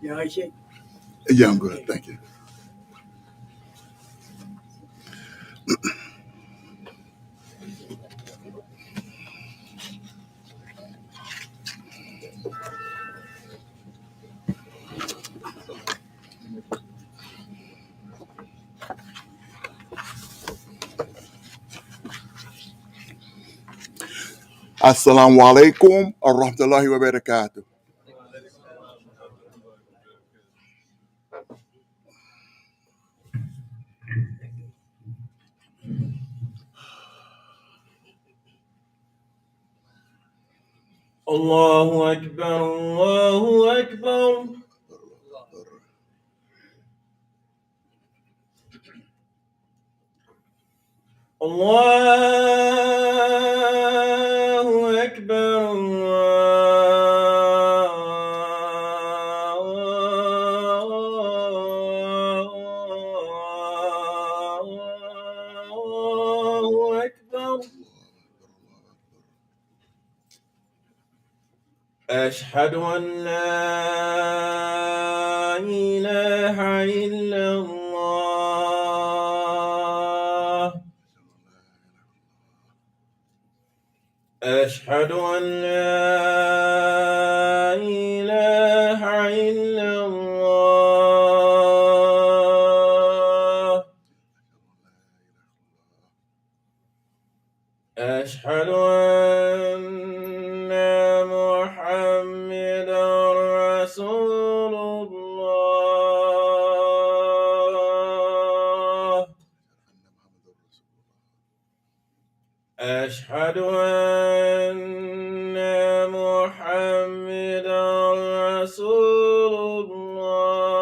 Yeah, I see. Yeah, I'm good. Thank you. Assalamu alaikum wa rahmatullahi wa barakatuh. الله أكبر الله أكبر الله أكبر الله أكبر أشهد أن لا إله إلا الله أشهد أن لا إله إلا الله أشهد أن محمدا رسول الله أشهد أن محمدا رسول الله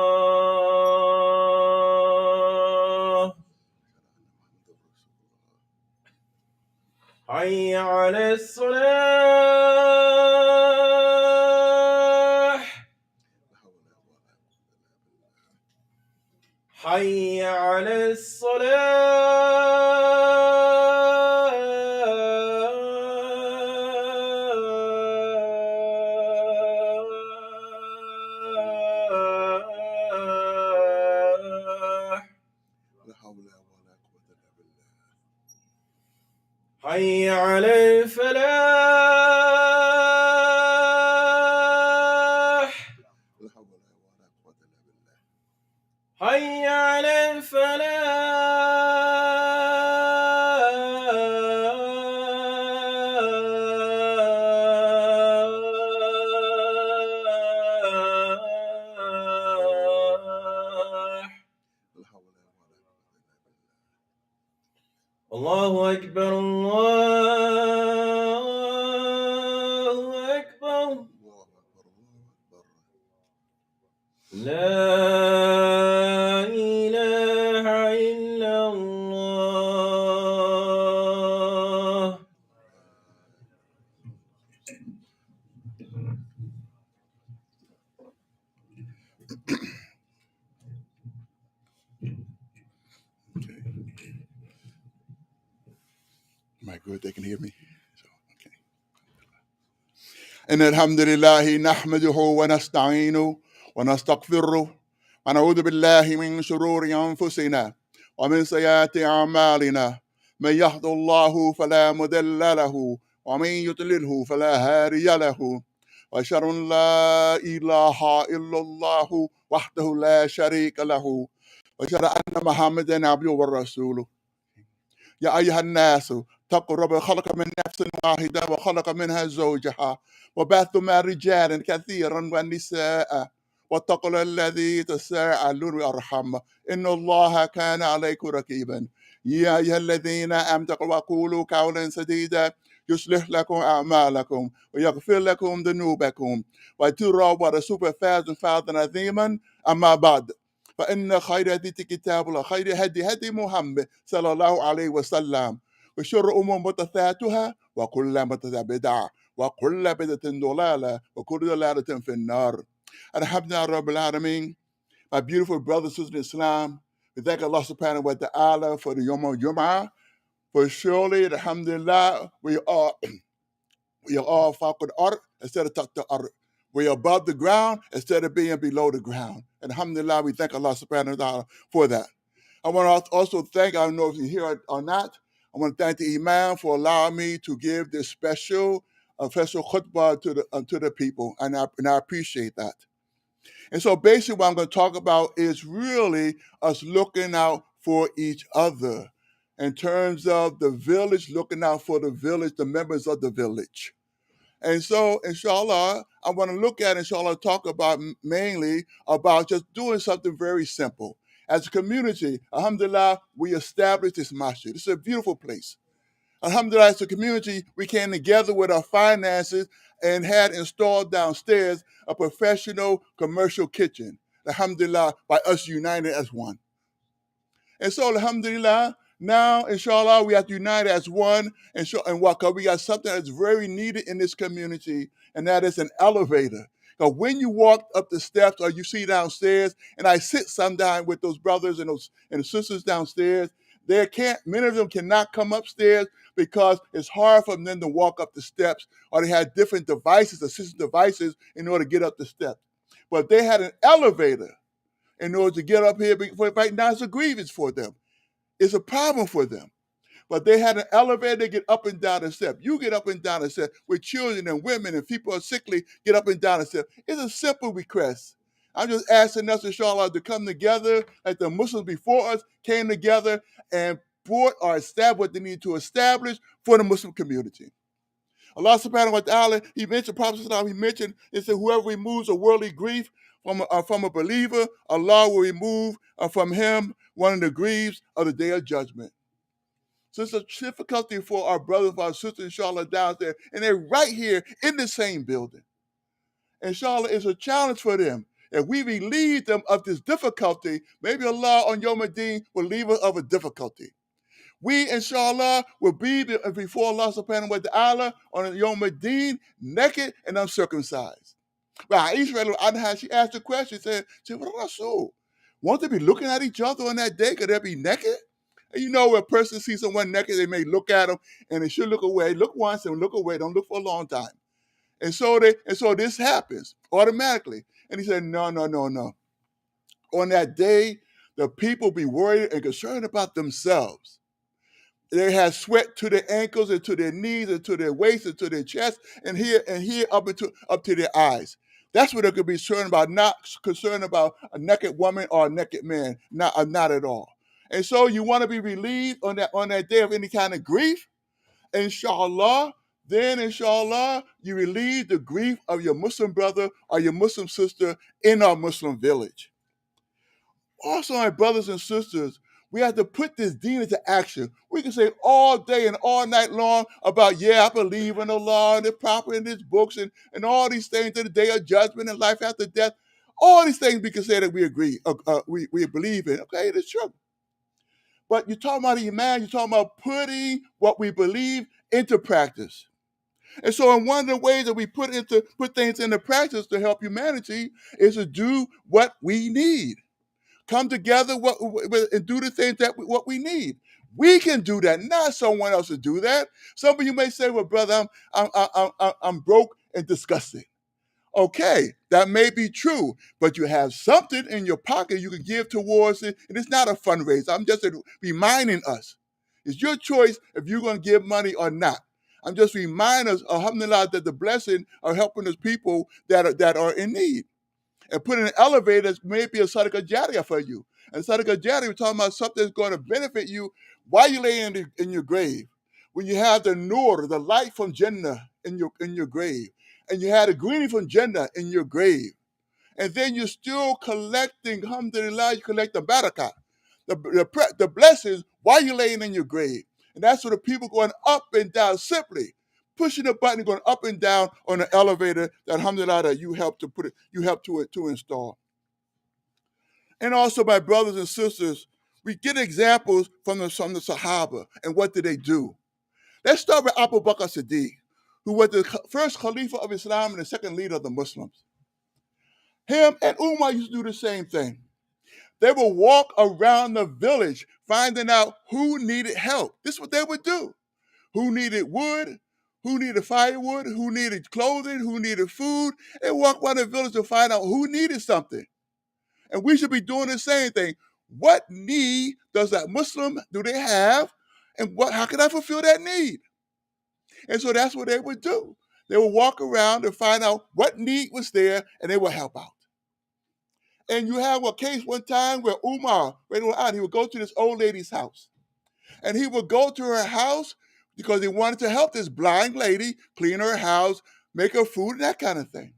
حي على الصلاة حي على الصلاة حي على الفلاح حي على الفلاح الله أكبر الله أكبر لا إله إلا الله Am I good? They can hear me? So, okay. إن الحمد لله نحمده ونستعينه ونستغفره ونعوذ بالله من شرور أنفسنا ومن سيئات أعمالنا من يهد الله فلا مضل له ومن يضلله فلا هادي له وأشهد أن لا إله إلا الله وحده لا شريك له وأشهد أن محمدا عبده ورسوله يا أيها الناس اتقوا رب خلق من نفس واحدة وخلق منها زوجها وبث ما رجالا كثيرا والنساء واتقوا الذي تساءلون والأرحام إن الله كان عليكم رقيبا يا أيها الذين آمنوا وقولوا قولا سديدا يصلح لكم أعمالكم ويغفر لكم ذنوبكم وترى ورسول فاضا عظيما أما بعد فإن خير هدي كتاب الله خير هدي محمد صلى الله عليه وسلم وشر أمور محدثاتها وكل محدثة بدعة وكل بدعة ضلالة وكل ضلالة في النار. Alhamdulillah Rabbil Alameen. My beautiful brothers and sisters in Islam, we thank Allah subhanahu wa ta'ala for the Yom Jumu'ah. For surely, alhamdulillah, we are faqad ard instead of taqta ard. We're above the ground instead of being below the ground. And alhamdulillah, we thank Allah subhanahu wa ta'ala for that. I want to also thank, I don't know if you're here or not, I want to thank the Imam for allowing me to give this special khutbah to the people, and I appreciate that. And so basically what I'm going to talk about is really us looking out for each other in terms of the village, looking out for the village, the members of the village. And so, inshallah, I want to look at, inshallah, talk about mainly about just doing something very simple. As a community, alhamdulillah, we established this masjid. It's a beautiful place. Alhamdulillah, as a community, we came together with our finances and had installed downstairs a professional commercial kitchen. Alhamdulillah, by us united as one. And so, alhamdulillah, now, inshallah, we have to unite as one and walk up. We got something that's very needed in this community, and that is an elevator. Because when you walk up the steps or you see downstairs, and I sit sometimes with those brothers and sisters downstairs, many of them cannot come upstairs because it's hard for them to walk up the steps, or they had different devices, assistive devices, in order to get up the steps. But they had an elevator in order to get up here. Right now, it's a grievance for them. It's a problem for them. But they had an elevator to get up and down the steps. You get up and down the steps with children and women and people who are sickly, get up and down the steps. It's a simple request. I'm just asking us, inshallah, to come together like the Muslims before us came together and brought or established what they need to establish for the Muslim community. Allah subhanahu wa ta'ala, he mentioned, Prophet he mentioned, he said, whoever removes a worldly grief from a believer, Allah will remove from him one of the griefs of the day of judgment. So it's a difficulty for our brothers, our sisters, inshallah, down there, and they're right here in the same building. Inshallah, it's a challenge for them. If we relieve them of this difficulty, maybe Allah on Yom Ad-Din will relieve us of a difficulty. We, inshallah, will be before Allah subhanahu wa ta'ala on Yom Ad-Din, naked and uncircumcised. Well, Israel, she asked a question, she said, what Rasul? Won't they be looking at each other on that day? Could they be naked? And you know, when a person sees someone naked, they may look at them and they should look away. Look once and look away. Don't look for a long time. And so this happens automatically. And he said, no. On that day, the people be worried and concerned about themselves. They have sweat to their ankles and to their knees and to their waist and to their chest and here up to their eyes. That's what they could be concerned about, not concerned about a naked woman or a naked man, not at all. And so you want to be relieved on that day of any kind of grief, inshallah, then inshallah, you relieve the grief of your Muslim brother or your Muslim sister in our Muslim village. Also, my brothers and sisters, we have to put this deen into action. We can say all day and all night long about, I believe in Allah and the prophet and his books and all these things to the day of judgment and life after death. All these things we can say that we agree, we believe in. Okay, it is true. But you're talking about Imam, you're talking about putting what we believe into practice. And so one of the ways that we put things into practice to help humanity is to do what we need. Come together and do the things what we need. We can do that, not someone else to do that. Some of you may say, well, brother, I'm broke and disgusted. Okay, that may be true, but you have something in your pocket you can give towards it, and it's not a fundraiser. I'm just reminding us. It's your choice if you're going to give money or not. I'm just reminding us, alhamdulillah, that the blessing are helping those people that are in need. And putting an elevator may be a sadaqah jariyah for you. And sadaqah jariyah, we're talking about something that's going to benefit you while you lay in your grave. When you have the nur, the light from Jannah in your grave. And you had a greeting from Jannah in your grave. And then you're still collecting, alhamdulillah, you collect the barakah, the blessings while you're laying in your grave. And that's what the people going up and down, simply pushing the button, going up and down on the elevator that, alhamdulillah, that you helped to install. And also, my brothers and sisters, we get examples from the Sahaba and what did they do. Let's start with Abu Bakr Siddiq, who was the first Khalifa of Islam and the second leader of the Muslims. Him and Umar used to do the same thing. They would walk around the village finding out who needed help. This is what they would do. Who needed wood, who needed firewood, who needed clothing, who needed food, and walk around the village to find out who needed something. And we should be doing the same thing. What need does that Muslim do they have, and how can I fulfill that need? And so that's what they would do. They would walk around and find out what need was there, and they would help out. And you have a case one time where Umar, he would go to this old lady's house. And he would go to her house because he wanted to help this blind lady clean her house, make her food, and that kind of thing.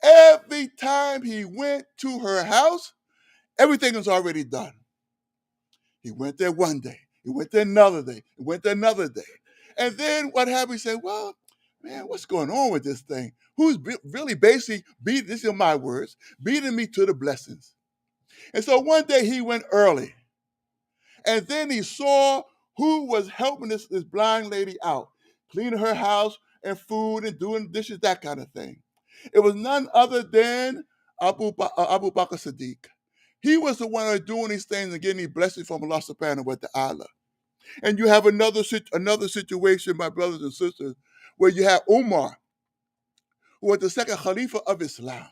Every time he went to her house, everything was already done. He went there one day. He went there another day. He went there another day. And then what happened? He said, well, man, what's going on with this thing? Who's really basically beating, this is my words, beating me to the blessings. And so one day he went early. And then he saw who was helping this blind lady out, cleaning her house and food and doing dishes, that kind of thing. It was none other than Abu Bakr Siddiq. He was the one who was doing these things and getting these blessings from Allah subhanahu wa ta'ala. And you have another situation, my brothers and sisters, where you have Umar, who was the second Khalifa of Islam.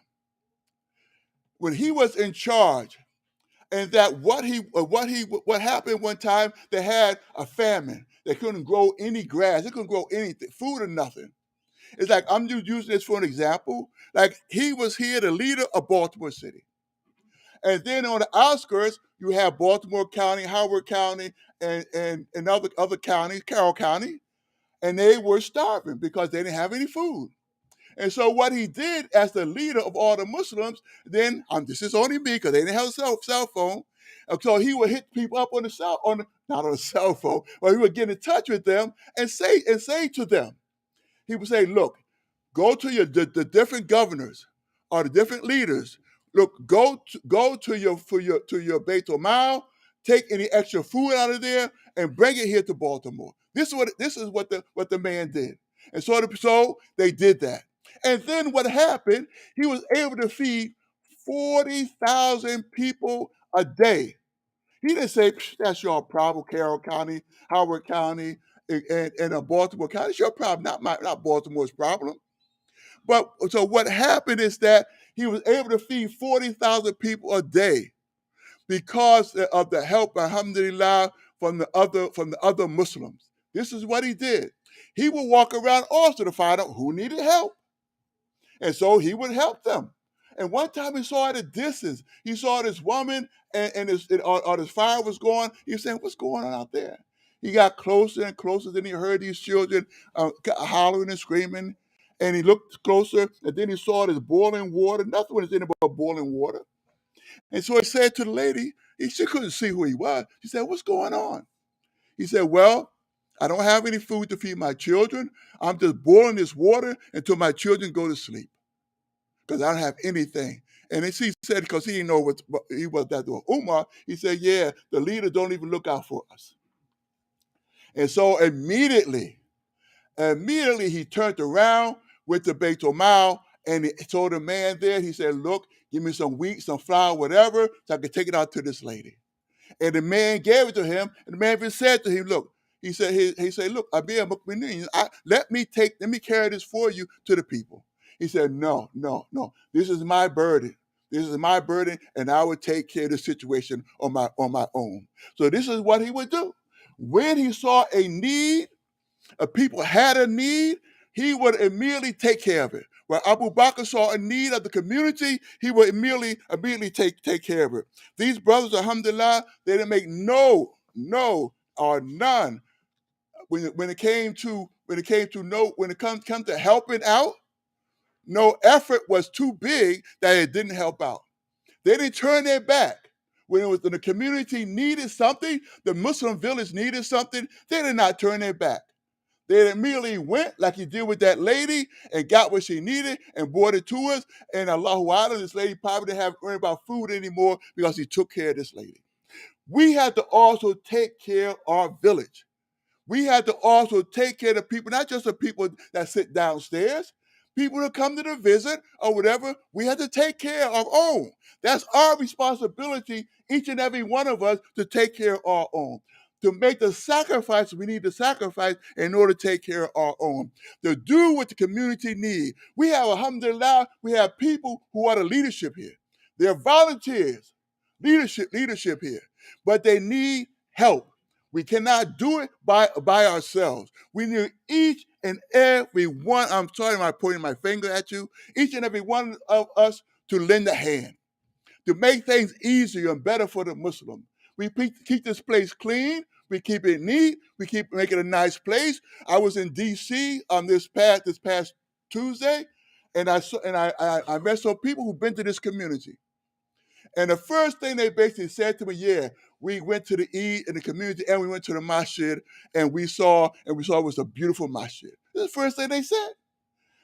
When he was in charge, and that what happened one time, they had a famine. They couldn't grow any grass. They couldn't grow anything, food or nothing. It's like, I'm just using this for an example. Like, he was here, the leader of Baltimore City. And then on the outskirts, you have Baltimore County, Howard County, and other counties, Carroll County. And they were starving because they didn't have any food. And so what he did as the leader of all the Muslims, then, this is only me because they didn't have a cell phone. And so he would hit people up not on a cell phone, but he would get in touch with them and say to them, he would say, look, go to the different governors or the different leaders. Look, go to your Beit Mal, take any extra food out of there and bring it here to Baltimore. This is what the man did. And so they did that. And then what happened, he was able to feed 40,000 people a day. He didn't say, that's your problem, Carroll County, Howard County, and Baltimore County. It's your problem, not Baltimore's problem. But so what happened is that he was able to feed 40,000 people a day because of the help, alhamdulillah, from the other Muslims. This is what he did. He would walk around also to find out who needed help. And so he would help them. And one time he saw at a distance, he saw this woman and his fire was going. He was saying, what's going on out there? He got closer and closer. Then he heard these children hollering and screaming. And he looked closer, and then he saw this boiling water. Nothing was anything but boiling water. And so he said to the lady, she couldn't see who he was. She said, what's going on? He said, well, I don't have any food to feed my children. I'm just boiling this water until my children go to sleep because I don't have anything. And then she said, because he didn't know what he was that doing. Umar, he said, yeah, the leader don't even look out for us. And so immediately he turned around with the Beit Mal and he told the man there, he said, look, give me some wheat, some flour, whatever, so I can take it out to this lady. And the man gave it to him, and the man even said to him, look, he said, look, let me carry this for you to the people. He said, no, this is my burden. This is my burden, and I would take care of the situation on my own. So this is what he would do. When he saw a need, people had a need, he would immediately take care of it. When Abu Bakr saw a need of the community, he would immediately take care of it. These brothers, alhamdulillah, they didn't make no or none when it come to helping out. No effort was too big that it didn't help out. They didn't turn their back. When the community needed something, the Muslim village needed something, they did not turn their back. They immediately went, like he did with that lady, and got what she needed and brought it to us. And Allahu Akbar, this lady probably didn't have to worry about food anymore because he took care of this lady. We had to also take care of our village. We had to also take care of the people, not just the people that sit downstairs, people that come to the visit or whatever. We had to take care of our own. That's our responsibility, each and every one of us, to take care of our own. to make the sacrifice we need to sacrifice in order to take care of our own, to do what the community needs. We have, alhamdulillah, we have people who are the leadership here. They're volunteers, leadership here, but they need help. We cannot do it by ourselves. We need each and every one, I'm sorry, I'm pointing my finger at you, each and every one of us to lend a hand, to make things easier and better for the Muslim. We keep this place clean. We keep it neat. We keep making it a nice place. I was in D.C. This past Tuesday, and I met some people who've been to this community. And the first thing they basically said to me, yeah, we went to the Eid in the community and we went to the masjid and we saw it was a beautiful masjid. That's the first thing they said.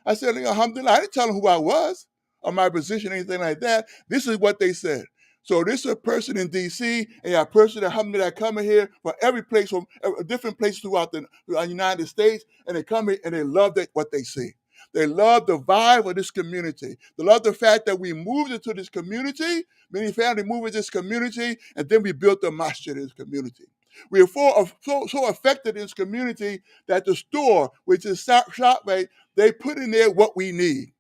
I said, alhamdulillah, I didn't tell them who I was or my position, anything like that. This is what they said. So this is a person in D.C. and a person, alhamdulillah, coming here from every place, from different places throughout the United States, and they come here and they love what they see. They love the vibe of this community. They love the fact that we moved into this community, many families moved into this community, and then we built a masjid in this community. We are so affected in this community that the store, which is ShopRite, they put in there what we need.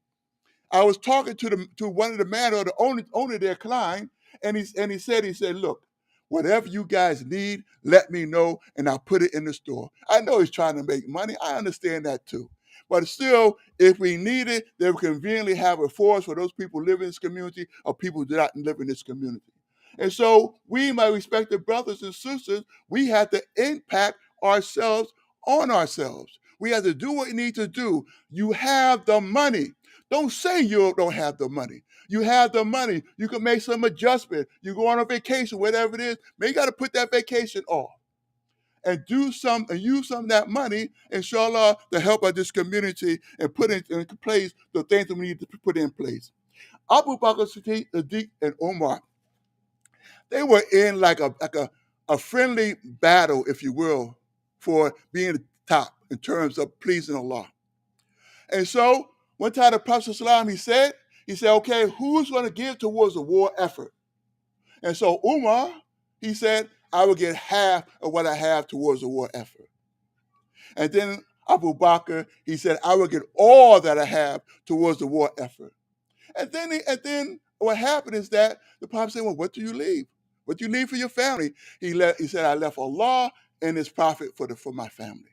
I was talking to one of the man or the owner there, Klein, and he said, look, whatever you guys need, let me know, and I'll put it in the store. I know he's trying to make money. I understand that too. But still, if we need it, they will conveniently have it for us for those people who live in this community or people who do not live in this community. And so we, my respected brothers and sisters, we have to impact ourselves on ourselves. We have to do what we need to do. You have the money. Don't say you don't have the money. You have the money. You can make some adjustment. You go on a vacation, whatever it is. Maybe you got to put that vacation off and use some of that money, inshallah, to help out this community and put in place the things that we need to put in place. Abu Bakr Siddiq and Umar, they were in like a friendly battle, if you will, for being the top in terms of pleasing Allah. And so one time the Prophet ﷺ, he said, okay, who's going to give towards the war effort? And so Umar, he said, I will get half of what I have towards the war effort. And then Abu Bakr, he said, I will get all that I have towards the war effort. And then what happened is that the Prophet said, well, what do you leave? What do you leave for your family? He said, I left Allah and his Prophet for my family.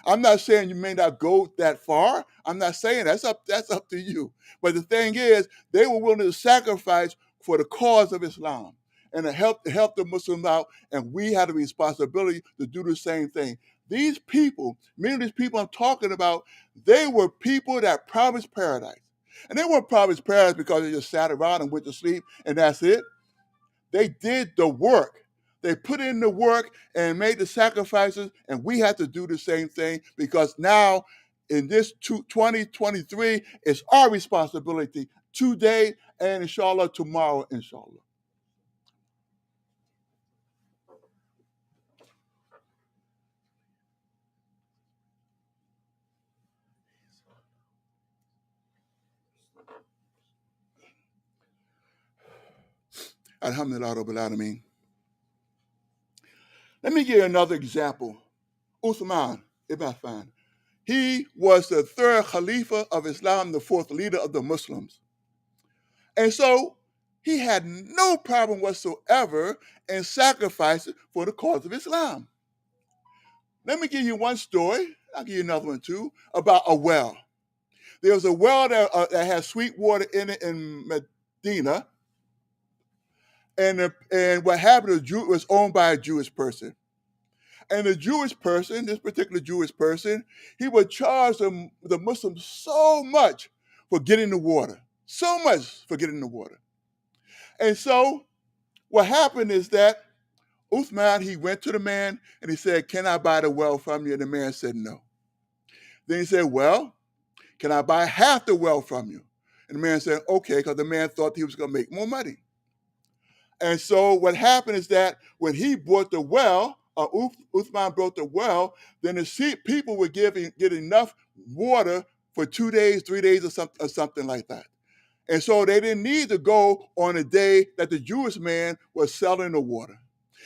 I'm not saying you may not go that far. I'm not saying that's up to you. But the thing is, they were willing to sacrifice for the cause of Islam and to help the Muslims out, and we had a responsibility to do the same thing. These people, many of these people I'm talking about, they were people that promised paradise. And they weren't promised paradise because they just sat around and went to sleep and that's it. They did the work. They put in the work and made the sacrifices, and we have to do the same thing because now in this 2023, it's our responsibility today and inshallah tomorrow, inshallah. Alhamdulillah Rabbil Alameen. Let me give you another example. Uthman ibn Affan. He was the third Khalifa of Islam, the fourth leader of the Muslims. And so he had no problem whatsoever in sacrificing for the cause of Islam. Let me give you one story. I'll give you another one too, about a well. There was a well that had sweet water in it in Medina. And what happened was owned by a Jewish person. And the Jewish person, this particular Jewish person, he would charge the Muslims so much for getting the water. So much for getting the water. And so what happened is that Uthman, he went to the man and he said, can I buy the well from you? And the man said no. Then he said, well, can I buy half the well from you? And the man said, okay, because the man thought he was going to make more money. And so what happened is that when he bought the well, Uthman bought the well, then the people would get enough water for 2 days, 3 days or something like that. And so they didn't need to go on a day that the Jewish man was selling the water.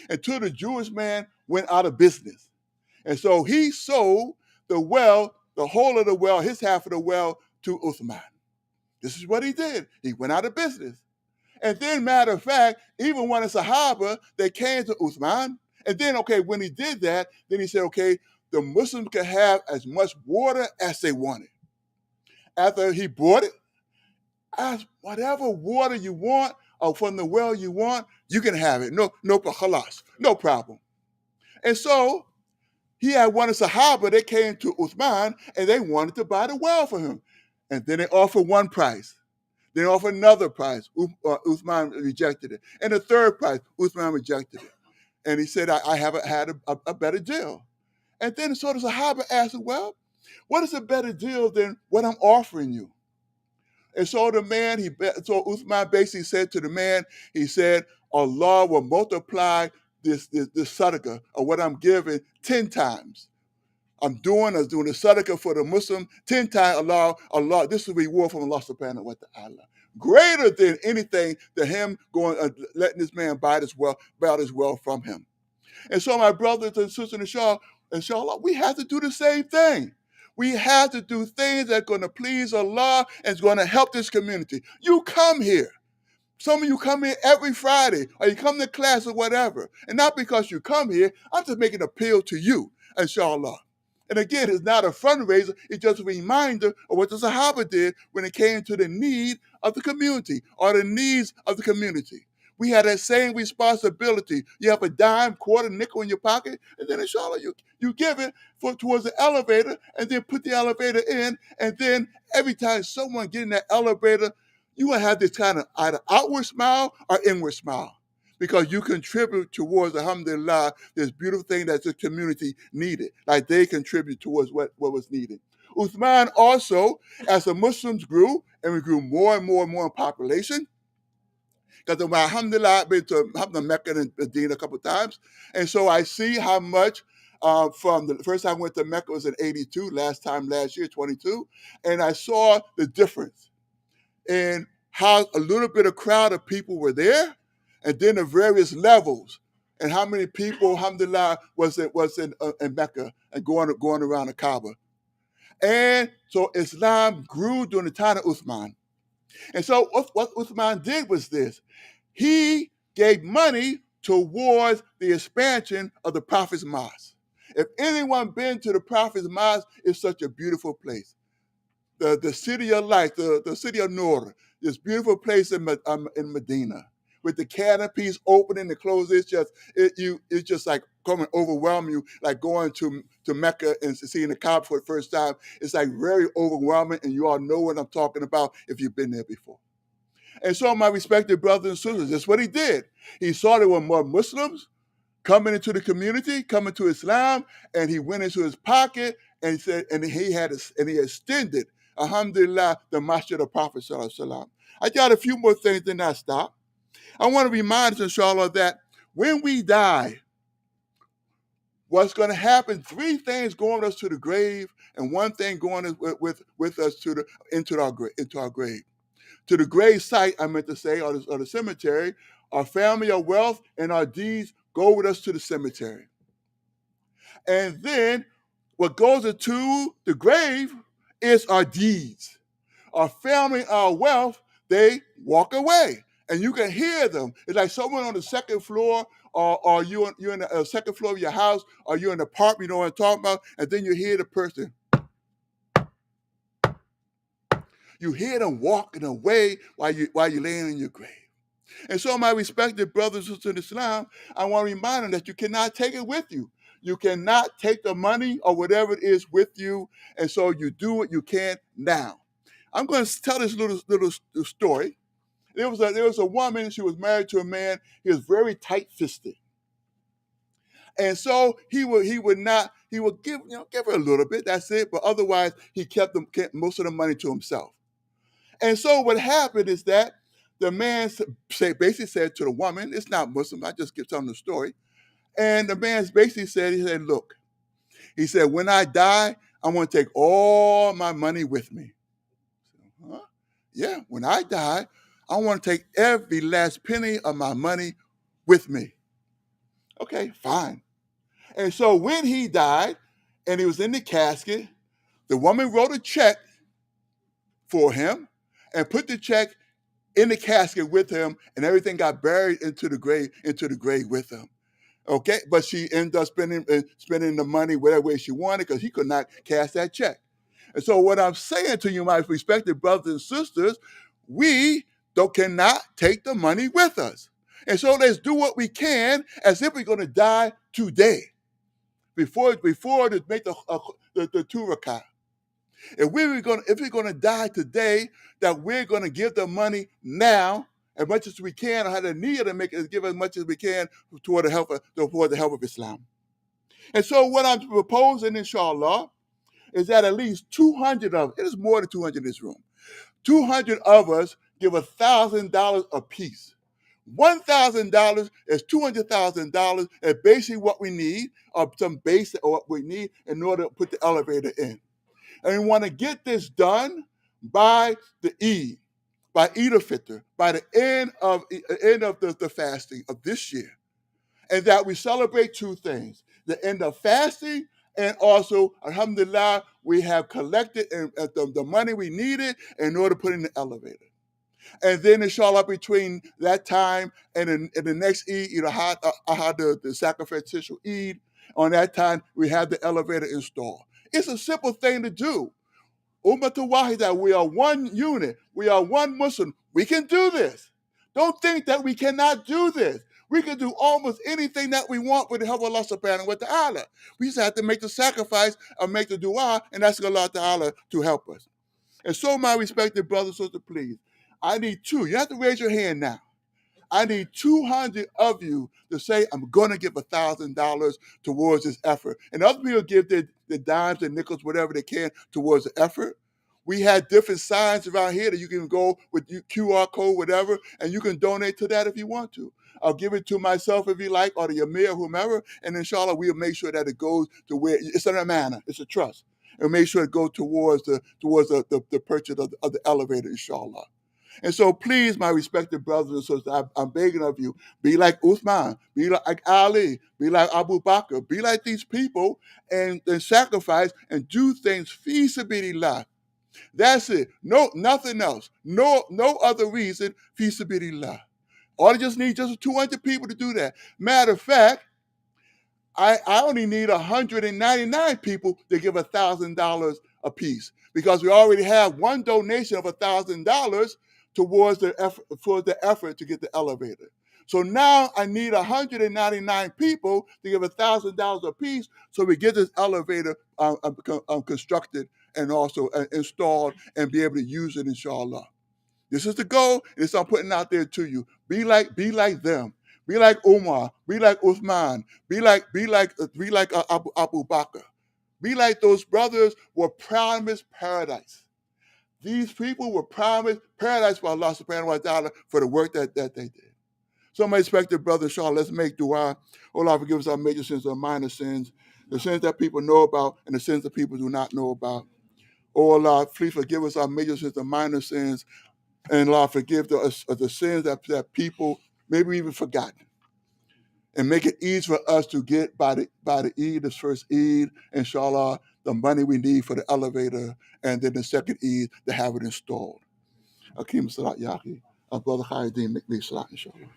Until the Jewish man went out of business. And so he sold the well, the whole of the well, his half of the well, to Uthman. This is what he did. He went out of business. And then, matter of fact, even when the Sahaba, they came to Uthman. And then, okay, when he did that, then he said, okay, the Muslims could have as much water as they wanted. After he bought it, ask whatever water you want or from the well you want, you can have it. No khalas, no problem. And so he had one of Sahaba, they came to Uthman and they wanted to buy the well for him. And then they offered one price. Then offered another price. Uthman rejected it. And the third price, Uthman rejected it. And he said, I haven't had a better deal. And then so the Sahaba asked him, well, what is a better deal than what I'm offering you? And so the man, so Uthman basically said to the man, he said, Allah will multiply this sadaqah, or what I'm giving, 10 times. I was doing the sadaqah for the Muslim 10 times. Allah, this is a reward from Allah subhanahu wa ta'ala. Greater than anything than him going letting this man buy this wealth from him. And so my brothers and sisters inshallah, we have to do the same thing. We have to do things that are going to please Allah and is going to help this community. You come here. Some of you come here every Friday, or you come to class or whatever. And not because you come here, I'm just making an appeal to you, inshallah. And again, it's not a fundraiser, it's just a reminder of what the Sahaba did when it came to the need of the community or the needs of the community. We had that same responsibility. You have a dime, quarter, nickel in your pocket, and then inshallah you give it towards the elevator, and then put the elevator in, and then every time someone get in that elevator, you will have this kind of either outward smile or inward smile, because you contribute towards, alhamdulillah, this beautiful thing that the community needed, like they contribute towards what was needed. Uthman also, as the Muslims grew, and we grew more and more and more in population, because alhamdulillah, I've been to Mecca and Medina a couple of times, and so I see how much from the first time I went to Mecca was in 82, last year, 22, and I saw the difference in how a little bit of crowd of people were there, and then the various levels, and how many people, alhamdulillah, was in Mecca and going around the Kaaba. And so Islam grew during the time of Uthman. And so what Uthman did was this. He gave money towards the expansion of the Prophet's Mosque. If anyone been to the Prophet's Mosque, it's such a beautiful place. The city of light, the city of Nur, this beautiful place in Medina, with the canopies opening and closing. It's just like coming overwhelm you, like going to Mecca and seeing the Kaaba for the first time. It's like very overwhelming, and you all know what I'm talking about if you've been there before. And so, my respected brothers and sisters, that's what he did. He saw there were more Muslims coming into the community, coming to Islam, and he went into his pocket and he said, and he extended, alhamdulillah, the masjid of Prophet sallallahu alaihi wasallam. I got a few more things, then I stop. I want to remind us, inshallah, that when we die, what's going to happen? 3 things going us to the grave, and 1 thing going with us into our grave. To the grave site, I meant to say, or the cemetery, our family, our wealth, and our deeds go with us to the cemetery. And then what goes into the grave is our deeds. Our family, our wealth, they walk away. And you can hear them. It's like someone on the second floor, or you're in the second floor of your house, or you're in an apartment, you know what I'm talking about, and then you hear the person. You hear them walking away while you're laying in your grave. And so, my respected brothers and sisters in Islam, I want to remind them that you cannot take it with you. You cannot take the money or whatever it is with you. And so you do what you can now. I'm going to tell this little story. There was a woman, she was married to a man, he was very tight-fisted. And so he would give her a little bit, that's it, but otherwise he kept most of the money to himself. And so what happened is that the man basically said to the woman, it's not Muslim, I just keep telling the story. And the man basically said, look, he said, when I die, I want to take all my money with me. Huh? Yeah, when I die, I want to take every last penny of my money with me. Okay, fine. And so when he died and he was in the casket, the woman wrote a check for him and put the check in the casket with him, and everything got buried into the grave with him. Okay, but she ended up spending the money whatever way she wanted because he could not cash that check. And so what I'm saying to you, my respected brothers and sisters, we cannot take the money with us. And so let's do what we can as if we're going to die today before to make the two rakat. If we're gonna die today, that we're gonna give the money now as much as we can, or have the need to give as much as we can toward the help of Islam. And so what I'm proposing, inshallah, is that at least 200 of it is more than 200 in this room. 200 of us give $1,000 a piece. $1,000 is $200,000, and basically what we need, or some base or what we need in order to put the elevator in. And we want to get this done by the Eid, by Eid al-Fitr, by the end of the fasting of this year. And that we celebrate two things: the end of fasting, and also, alhamdulillah, we have collected the money we needed in order to put in the elevator. And then, inshallah, between that time and the next Eid, the sacrificial Eid, on that time, we have the elevator installed. It's a simple thing to do. Ummatul Wahida, we are one unit. We are one Muslim. We can do this. Don't think that we cannot do this. We can do almost anything that we want with the help of Allah subhanahu wa ta'ala. We just have to make the sacrifice or make the dua and ask Allah ta'ala to help us. And so, my respected brothers and sisters, please, I need two. You have to raise your hand now. I need 200 of you to say, I'm going to give $1,000 towards this effort. And other people give their dimes and nickels, whatever they can, towards the effort. We had different signs around here that you can go with QR code, whatever, and you can donate to that if you want to. I'll give it to myself if you like, or the Amir, whomever, and inshallah, we'll make sure that it goes to where it's an amana, it's a trust. And make sure it goes towards the purchase of the elevator, inshallah. And so please, my respected brothers and sisters, I'm begging of you, be like Uthman, be like Ali, be like Abu Bakr, be like these people and sacrifice and do things fi sabilillah. That's it. No, nothing else. No other reason fi sabilillah. All you just need just 200 people to do that. Matter of fact, I only need 199 people to give $1,000 a piece because we already have one donation of $1,000 towards the effort to get the elevator. So now I need 199 people to give $1,000 a piece so we get this elevator constructed and also installed and be able to use it, inshallah. This is the goal, and it's I'm putting out there to you. Be like them. Be like Umar. Be like Uthman. Be like Abu Bakr. Be like those brothers who were promised paradise. These people were promised paradise by Allah subhanahu wa ta'ala for the work that they did. So my respected brother, inshallah, let's make dua. Oh Allah, forgive us our major sins and minor sins, the sins that people know about and the sins that people do not know about. Oh Allah, please forgive us our major sins and minor sins. And Lord, forgive the sins that people maybe even forgotten. And make it easy for us to get by the Eid, this first Eid, inshallah, the money we need for the elevator, and then the second Eid to have it installed. Akim Salat Yaki. Brother Khayuddin, make me Salat, inshallah.